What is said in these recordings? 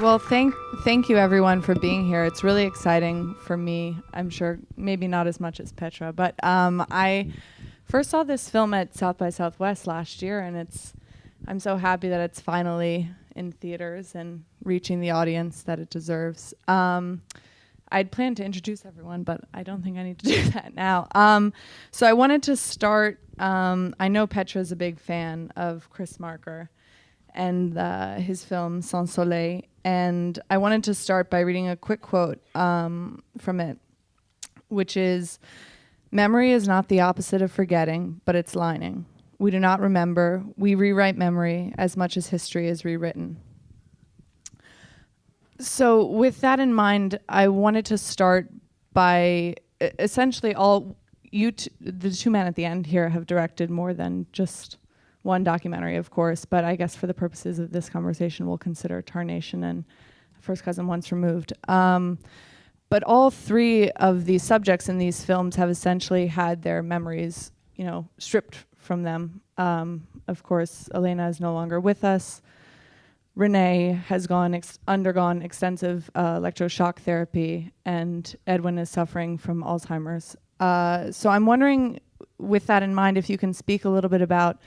Well, thank you everyone for being here. It's really exciting for me. I'm sure maybe not as much as Petra, but I first saw this film at South by Southwest last year, and I'm so happy that it's finally in theaters and reaching the audience that it deserves. I'd planned to introduce everyone, but I don't think I need to do that now. So I wanted to start. I know Petra's a big fan of Chris Marker and his film Sans Soleil. And I wanted to start by reading a quick quote from it, which is, "Memory is not the opposite of forgetting, but its lining. We do not remember. We rewrite memory as much as history is rewritten." So with that in mind, I wanted to start by essentially the two men at the end here have directed more than just one documentary, of course, but I guess for the purposes of this conversation, we'll consider Tarnation and First Cousin Once Removed. But all three of these subjects in these films have essentially had their memories, stripped from them. Of course, Elena is no longer with us. Renee has undergone extensive electroshock therapy, and Edwin is suffering from Alzheimer's. So I'm wondering, with that in mind, if you can speak a little bit about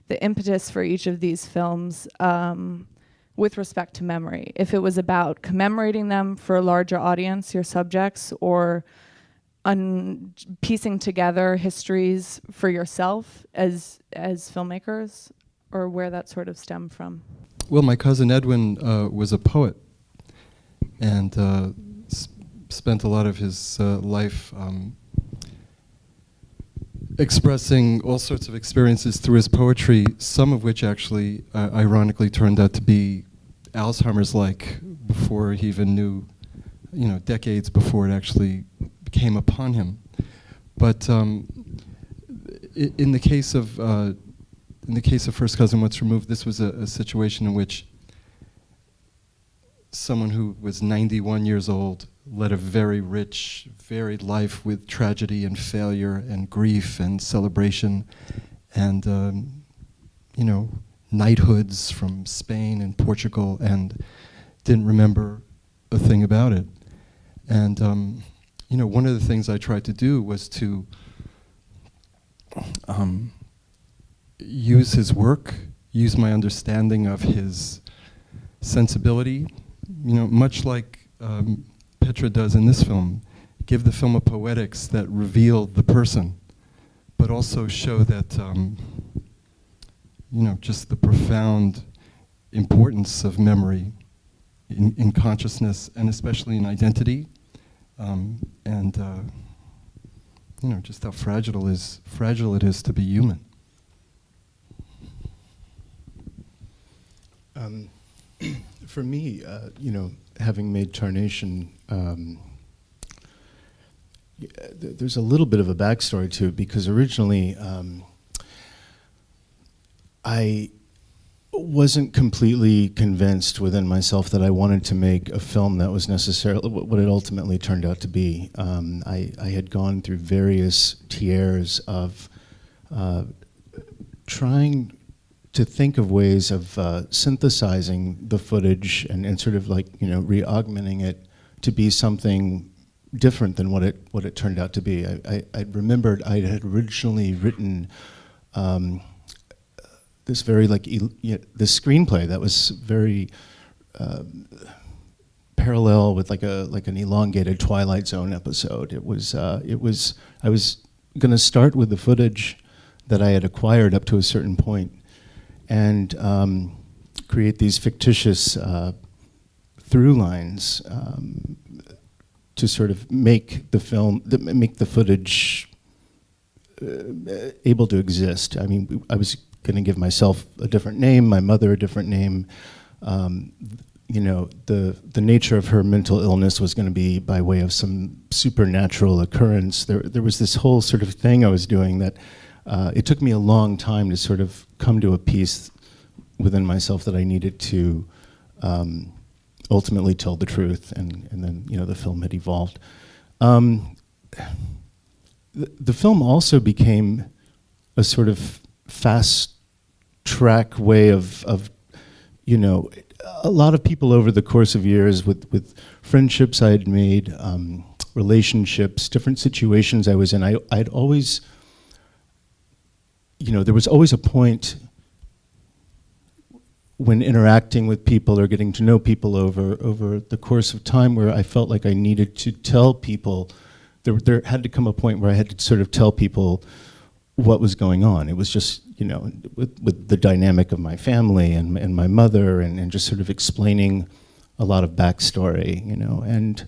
the impetus for each of these films with respect to memory. If it was about commemorating them for a larger audience, your subjects, or piecing together histories for yourself as filmmakers, or where that sort of stemmed from. Well, my cousin Edwin was a poet and spent a lot of his life expressing all sorts of experiences through his poetry, some of which actually, ironically, turned out to be Alzheimer's-like before he even knew, decades before it actually came upon him. But in the case of First Cousin Once Removed, this was a situation in which someone who was 91 years old led a very rich, varied life with tragedy and failure and grief and celebration and, knighthoods from Spain and Portugal, and didn't remember a thing about it. And, one of the things I tried to do was to use his work, use my understanding of his sensibility, much like Petra does in this film, give the film a poetics that reveal the person, but also show that, just the profound importance of memory in consciousness and especially in identity, and just how fragile it is to be human. For me, having made Tarnation, there's a little bit of a backstory to it, because originally I wasn't completely convinced within myself that I wanted to make a film that was necessarily what it ultimately turned out to be. I had gone through various tiers of trying to think of ways of synthesizing the footage and sort of re-augmenting it to be something different than what it turned out to be. I remembered I had originally written this very this screenplay that was very parallel with an elongated Twilight Zone episode. I was going to start with the footage that I had acquired up to a certain point, and create these fictitious through lines to sort of make the footage able to exist. I mean, I was going to give myself a different name, my mother a different name. The nature of her mental illness was going to be by way of some supernatural occurrence. There was this whole sort of thing I was doing that it took me a long time to sort of come to a peace within myself that I needed to ultimately tell the truth, and then the film had evolved. The film also became a sort of fast track way of a lot of people over the course of years with friendships I had made, relationships, different situations I was in. I'd always, there was always a point when interacting with people or getting to know people over the course of time where I felt like I needed to tell people, there had to come a point where I had to sort of tell people what was going on. It was just, with the dynamic of my family and my mother and just sort of explaining a lot of backstory, And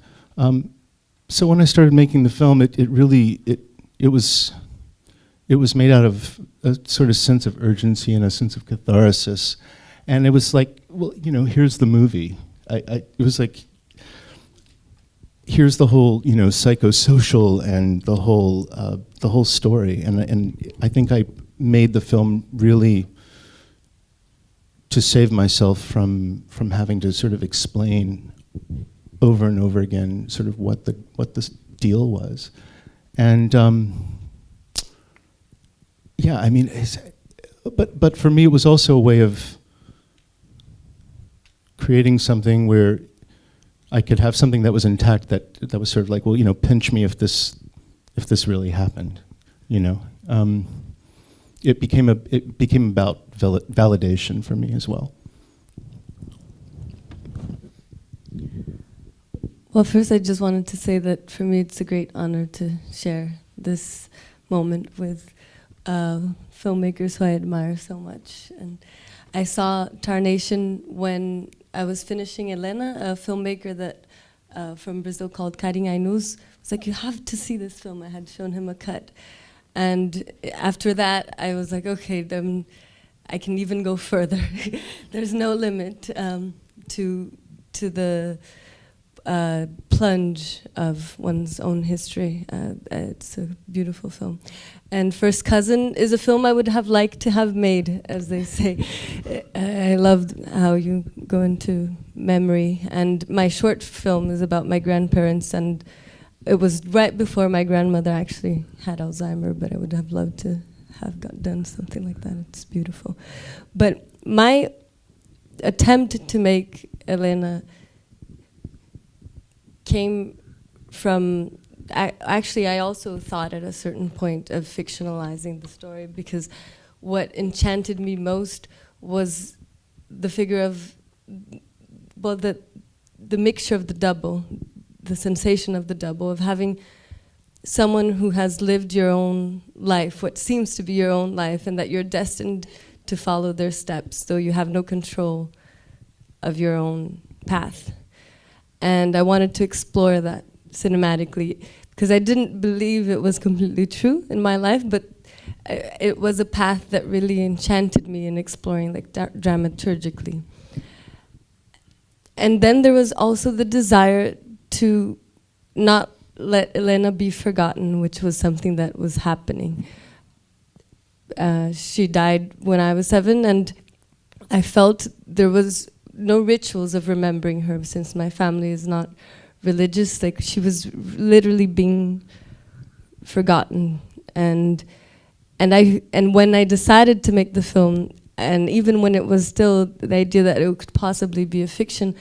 so when I started making the film, it was made out of a sort of sense of urgency and a sense of catharsis. And it was like, well, here's the movie. It was like, here's the whole, psychosocial and the whole story. And I think I made the film really to save myself from having to sort of explain over and over again sort of what the deal was. And yeah, I mean, but for me, it was also a way of creating something where I could have something that was intact, that was sort of like, well, pinch me if this really happened, It became about validation for me as well. Well, first I just wanted to say that for me it's a great honor to share this moment with filmmakers who I admire so much. And I saw Tarnation when I was finishing Elena, a filmmaker that from Brazil called Karim Ainuz. Was like, you have to see this film. I had shown him a cut. And after that, I was like, okay, then I can even go further. There's no limit to the plunge of one's own history. It's a beautiful film. And First Cousin is a film I would have liked to have made, as they say. I loved how you go into memory. And my short film is about my grandparents, and it was right before my grandmother actually had Alzheimer, but I would have loved to have done something like that. It's beautiful. But my attempt to make Elena came from, actually I also thought at a certain point of fictionalizing the story, because what enchanted me most was the figure of, well, the mixture of the double, the sensation of the double, of having someone who has lived your own life, what seems to be your own life, and that you're destined to follow their steps, though you have no control of your own path. And I wanted to explore that cinematically, because I didn't believe it was completely true in my life, but it was a path that really enchanted me in exploring, like, dramaturgically. And then there was also the desire to not let Elena be forgotten, which was something that was happening. She died when I was 7, and I felt there was no rituals of remembering her, since my family is not religious. Like, she was literally being forgotten. And when I decided to make the film, and even when it was still the idea that it could possibly be a fiction,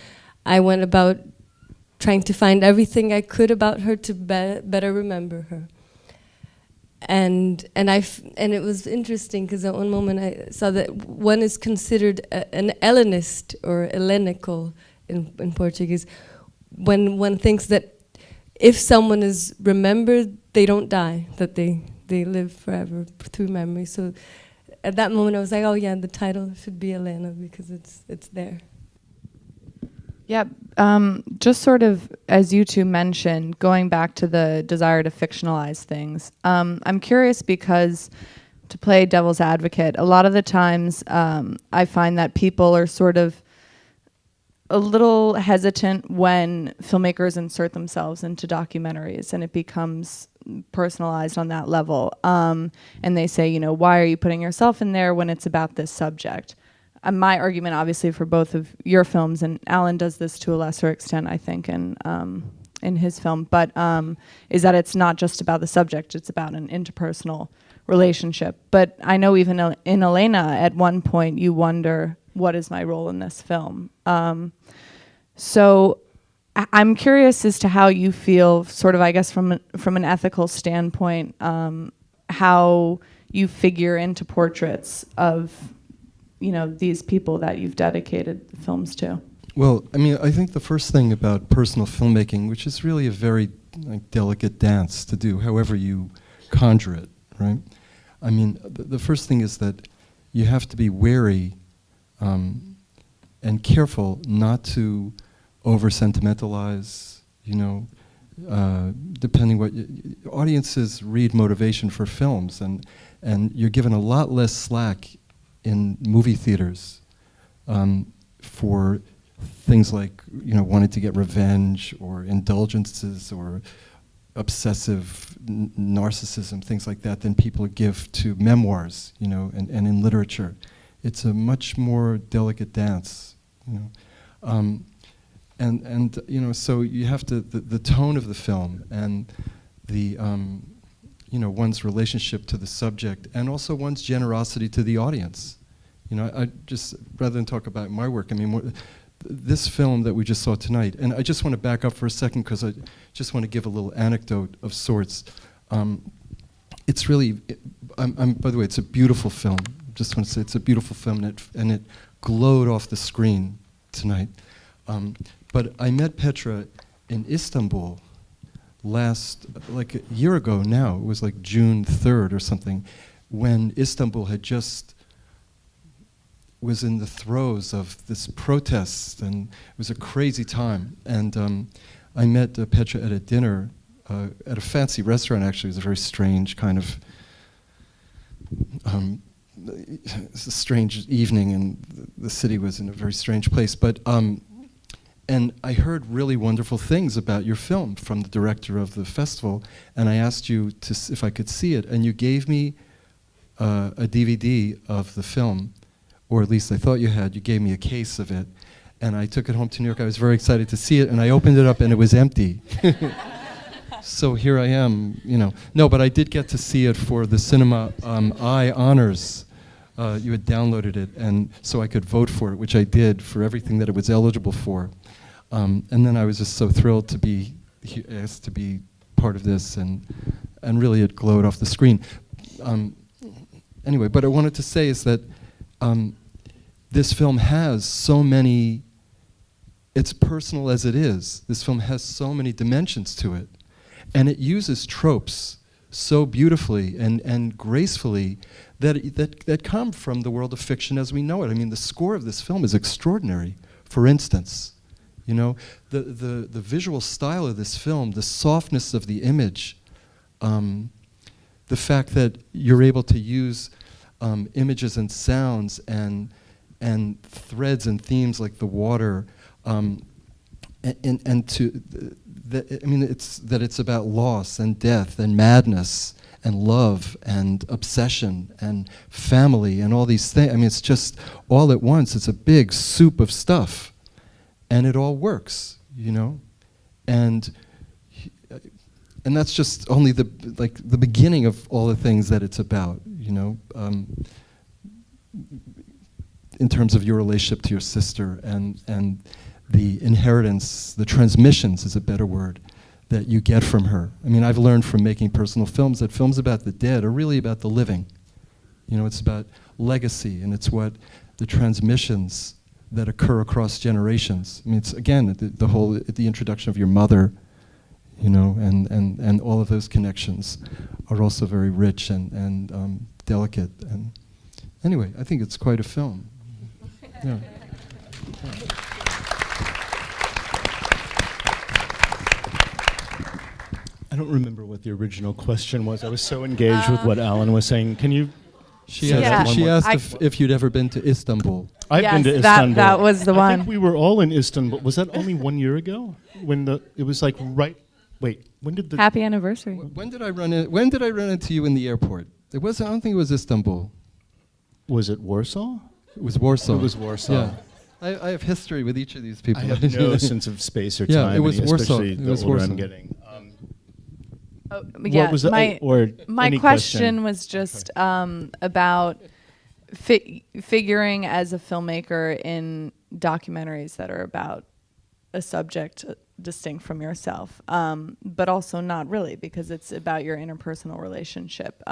I went about trying to find everything I could about her to better remember her. And it was interesting, because at one moment I saw that one is considered an Hellenist, or Hellenical in Portuguese, when one thinks that if someone is remembered, they don't die, that they live forever through memory. So at that moment I was like, oh yeah, the title should be Elena, because it's there. Yeah, just sort of, as you two mentioned, going back to the desire to fictionalize things, I'm curious, because to play devil's advocate, a lot of the times I find that people are sort of a little hesitant when filmmakers insert themselves into documentaries and it becomes personalized on that level. And they say, why are you putting yourself in there when it's about this subject? My argument, obviously, for both of your films, and Alan does this to a lesser extent, I think, in his film, but is that it's not just about the subject, it's about an interpersonal relationship. But I know even in Elena, at one point, you wonder what is my role in this film? So I'm curious as to how you feel, sort of, I guess, from an ethical standpoint, how you figure into portraits of, these people that you've dedicated the films to. Well, I mean, I think the first thing about personal filmmaking, which is really a very delicate dance to do, however you conjure it, right? I mean, the first thing is that you have to be wary and careful not to over-sentimentalize, depending what audiences read motivation for films, and you're given a lot less slack in movie theaters for things like wanting to get revenge or indulgences or obsessive narcissism, things like that, than people give to memoirs, and in literature. It's a much more delicate dance, and so you have to the tone of the film and the one's relationship to the subject, and also one's generosity to the audience. I just, rather than talk about my work, I mean, this film that we just saw tonight, and I just want to back up for a second because I just want to give a little anecdote of sorts. It's really, by the way, it's a beautiful film. Just want to say it's a beautiful film, and it glowed off the screen tonight. But I met Petra in Istanbul like a year ago now. It was like June 3rd or something, when Istanbul had just was in the throes of this protest, and it was a crazy time. And I met Petra at a dinner at a fancy restaurant. Actually, it was a very strange kind of it's a strange evening, and the city was in a very strange place. But and I heard really wonderful things about your film from the director of the festival, and I asked you if I could see it, and you gave me a DVD of the film, or at least I thought you had. You gave me a case of it, and I took it home to New York. I was very excited to see it, and I opened it up, and it was empty. So here I am, No, but I did get to see it for the Cinema Eye Honors. You had downloaded it, and so I could vote for it, which I did for everything that it was eligible for. And then I was just so thrilled to be asked to be part of this, and really it glowed off the screen. Anyway, what I wanted to say is that this film has so many, it's personal as it is, this film has so many dimensions to it, and it uses tropes so beautifully and gracefully that come from the world of fiction as we know it. I mean, the score of this film is extraordinary. For instance, the visual style of this film, the softness of the image, the fact that you're able to use images and sounds and threads and themes like the water, it's about loss and death and madness and love and obsession and family and all these things. I mean, it's just all at once. It's a big soup of stuff, and it all works, and that's just only the beginning of all the things that it's about, in terms of your relationship to your sister and the inheritance, the transmissions is a better word, that you get from her. I mean, I've learned from making personal films that films about the dead are really about the living. It's about legacy, and it's what the transmissions that occur across generations. I mean, it's, again, the introduction of your mother, and all of those connections are also very rich and delicate. And anyway, I think it's quite a film. Yeah. I don't remember what the original question was. I was so engaged with what Alan was saying. Can you? She asked if you'd ever been to Istanbul. I've been to Istanbul. That was the one. I think we were all in Istanbul. Was that only 1 year ago? It was like right. Wait, when did the happy anniversary? When did I run into you in the airport? I don't think it was Istanbul. Was it Warsaw? It was Warsaw. It was Warsaw. Yeah. I have history with each of these people. I have no sense of space or time. Yeah, it was Warsaw. Especially the older I'm getting. Yeah, what was my question was just about figuring as a filmmaker in documentaries that are about a subject distinct from yourself, but also not really, because it's about your interpersonal relationship.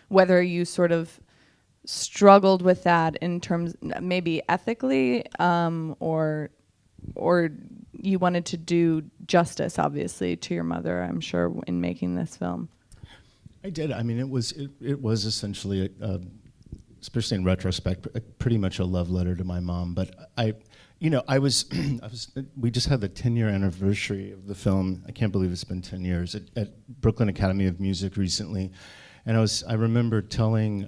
Whether you sort of struggled with that in terms maybe ethically, or you wanted to do justice, obviously, to your mother, I'm sure, in making this film. I did. I mean, it was essentially, especially in retrospect, pretty much a love letter to my mom. But I was we just had the 10-year anniversary of the film. I can't believe it's been 10 years at Brooklyn Academy of Music recently, and I remember telling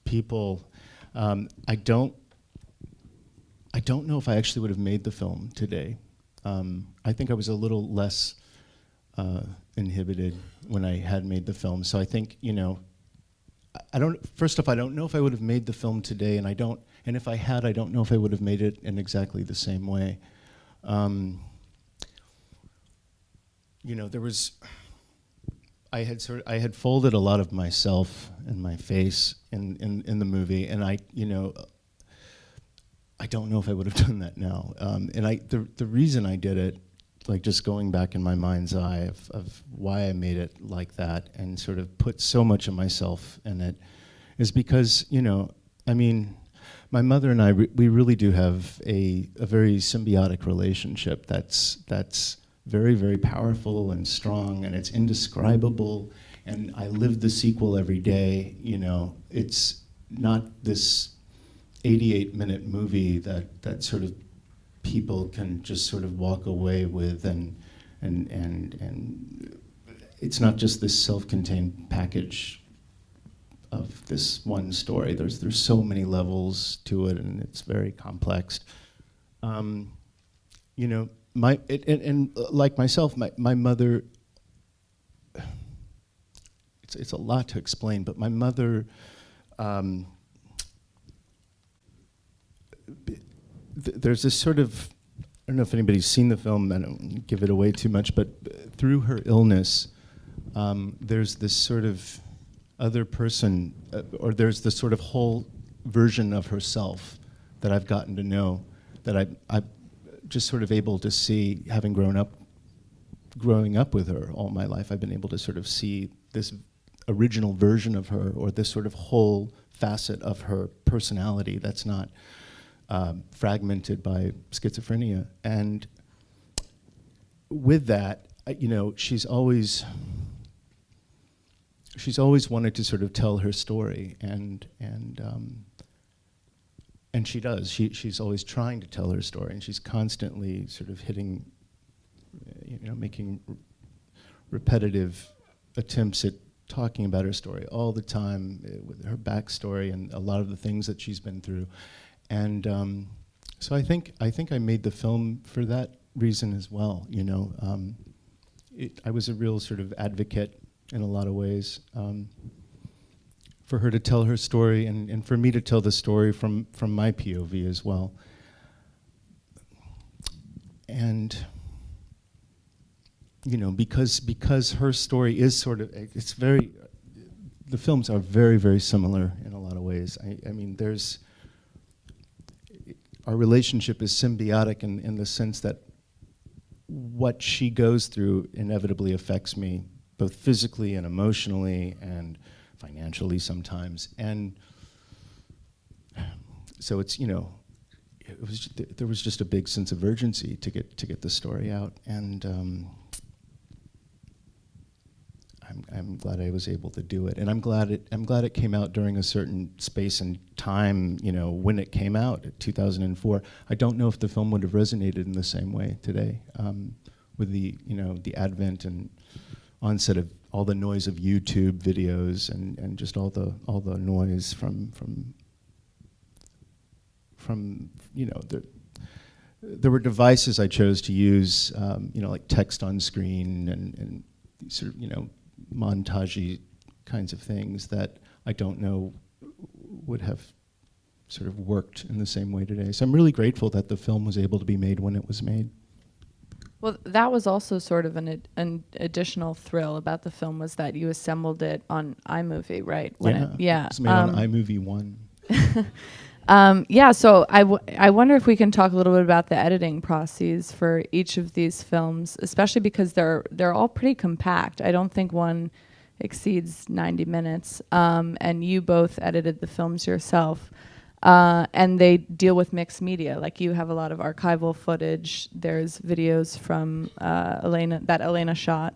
people, I don't know if I actually would have made the film today. I think I was a little less inhibited when I had made the film. So I think, first off, I don't know if I would have made the film today, and if I had, I don't know if I would have made it in exactly the same way. I had folded a lot of myself and my face in the movie, and I don't know if I would have done that now. And the reason I did it, like just going back in my mind's eye of why I made it like that and sort of put so much of myself in it, is because, my mother and I, we really do have a very symbiotic relationship that's very, very powerful and strong, and it's indescribable, and I live the sequel every day. It's not this 88-minute movie that sort of people can just sort of walk away with, and it's not just this self-contained package of this one story. There's so many levels to it, and it's very complex. Like myself, my mother. It's a lot to explain, but my mother. There's this sort of, I don't know if anybody's seen the film, I don't give it away too much, but through her illness, there's this sort of other person, or there's this sort of whole version of herself that I've gotten to know, that I'm just sort of able to see, having growing up with her all my life. I've been able to sort of see this original version of her, or this sort of whole facet of her personality that's not fragmented by schizophrenia. And with that, she's always wanted to sort of tell her story, and she does. She's always trying to tell her story, and she's constantly sort of making repetitive attempts at talking about her story all the time, with her backstory and a lot of the things that she's been through. And so I think I made the film for that reason as well. I was a real sort of advocate in a lot of ways, for her to tell her story, and for me to tell the story from my POV as well. And because her story is sort of, the films are very, very similar in a lot of ways. I mean, our relationship is symbiotic in the sense that what she goes through inevitably affects me, both physically and emotionally and financially sometimes. And so it's, there was just a big sense of urgency to get the story out. And I'm glad I was able to do it, and I'm glad it came out during a certain space and time. When it came out, 2004. I don't know if the film would have resonated in the same way today, with the advent and onset of all the noise of YouTube videos and just all the noise from there were devices I chose to use, like text on screen and sort of montage-y kinds of things that I don't know would have sort of worked in the same way today. So I'm really grateful that the film was able to be made when it was made. Well, that was also sort of an additional thrill about the film, was that you assembled it on iMovie, right? Yeah, it's made on iMovie 1. Yeah, so I wonder if we can talk a little bit about the editing processes for each of these films, especially because they're all pretty compact. I don't think one exceeds 90 minutes, and you both edited the films yourself. And they deal with mixed media. Like, you have a lot of archival footage. There's videos from Elena shot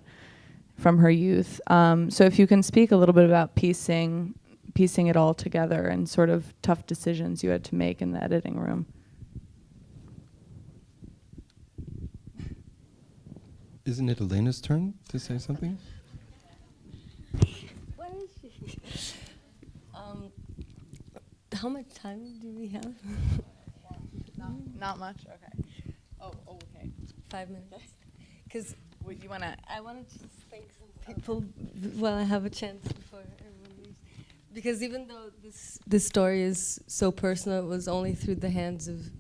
from her youth. So if you can speak a little bit about piecing it all together and sort of tough decisions you had to make in the editing room. Isn't it Elena's turn to say something? Where is she? How much time do we have? Not much. Okay. Oh, okay. 5 minutes. Because You wanna? I wanted to thank some people while I have a chance before everyone leaves. Because even though this story is so personal, it was only through the hands of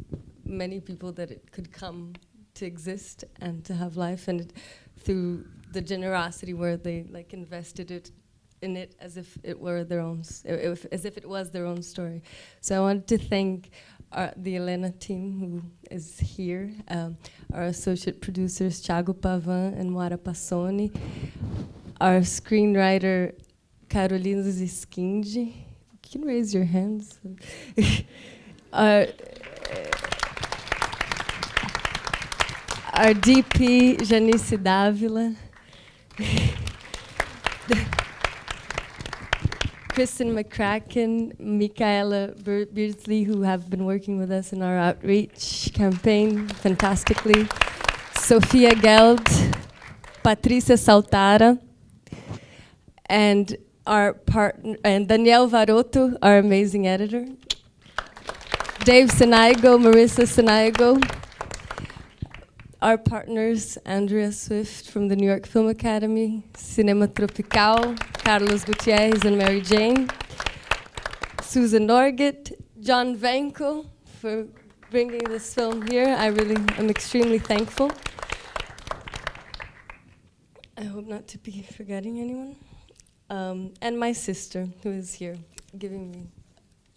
many people that it could come to exist and to have life, and through the generosity where they like invested it in it as if it were their own, as if it was their own story. So I wanted to thank the Elena team who is here, our associate producers Thiago Pavan and Moara Passoni, our screenwriter Carolina Ziskindi. You can raise your hands. Our DP Janice Davila. Kristen McCracken, Michaela Beardsley, who have been working with us in our outreach campaign fantastically. Sophia Geld, Patricia Saltara, and our partner, and Danielle Varotto, our amazing editor. Dave Sinaigo, Marissa Sinaigo. Our partners, Andrea Swift from the New York Film Academy, Cinema Tropical, Carlos Gutierrez and Mary Jane, Susan Norgett, John Vanko for bringing this film here. I really am extremely thankful. I hope not to be forgetting anyone. And my sister, who is here, giving me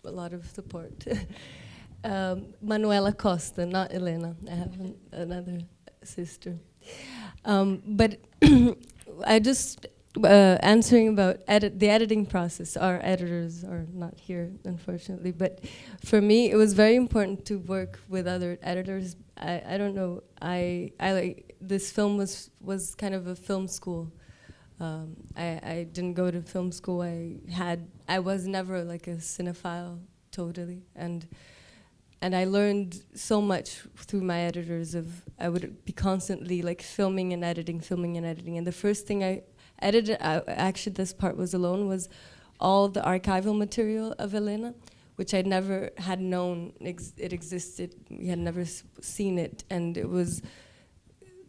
a lot of support. Manuela Costa, not Elena. I have another sister. But I just answering about the editing process. Our editors are not here, unfortunately. But for me, it was very important to work with other editors. I don't know. I like this film was kind of a film school. I didn't go to film school. I was never like a cinephile totally, and I learned so much through my editors. I would be constantly like filming and editing, and the first thing I edited, actually this part was alone, was all the archival material of Elena, which I never had known it existed. We had never seen it, and it was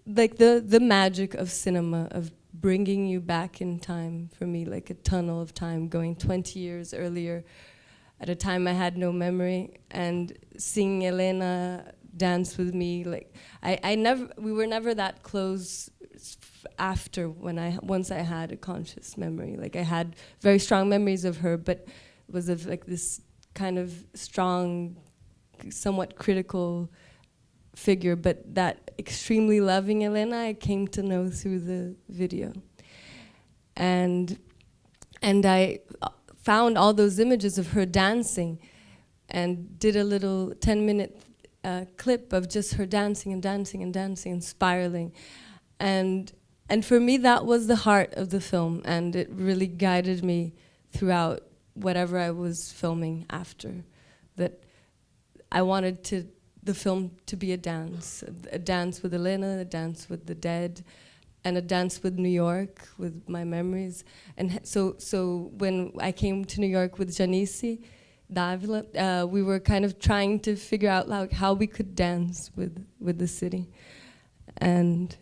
like the magic of cinema, of bringing you back in time for me, like a tunnel of time, going 20 years earlier, at a time I had no memory, and seeing Elena dance with me. Like we were never that close after once I had a conscious memory. Like I had very strong memories of her, but it was of like this kind of strong, somewhat critical figure, but that extremely loving Elena I came to know through the video. And I found all those images of her dancing and did a little 10-minute clip of just her dancing and dancing and dancing and spiraling. And for me, that was the heart of the film, and it really guided me throughout whatever I was filming after. That I wanted the film to be a dance with Elena, a dance with the dead, and a dance with New York, with my memories. And so when I came to New York with Janice Davila, we were kind of trying to figure out like how we could dance with the city. And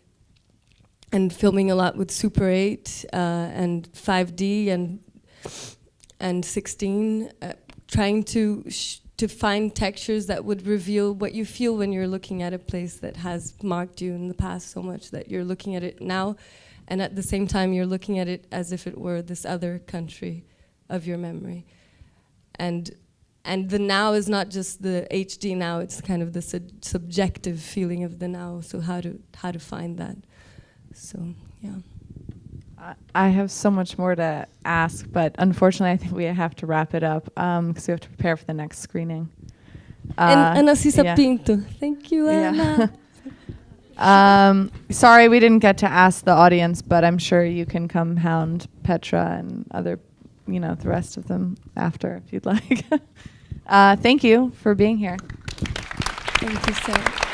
filming a lot with Super 8 and 5D and 16, trying to to find textures that would reveal what you feel when you're looking at a place that has marked you in the past so much that you're looking at it now, and at the same time you're looking at it as if it were this other country of your memory. And the now is not just the HD now, it's kind of the subjective feeling of the now, so how to find that. So, yeah. I have so much more to ask, but unfortunately I think we have to wrap it up because we have to prepare for the next screening. And Ana Cisa yeah. Pinto. Thank you, Ana. Sorry we didn't get to ask the audience, but I'm sure you can come hound Petra and other, the rest of them after if you'd like. Thank you for being here. Thank you, Sarah.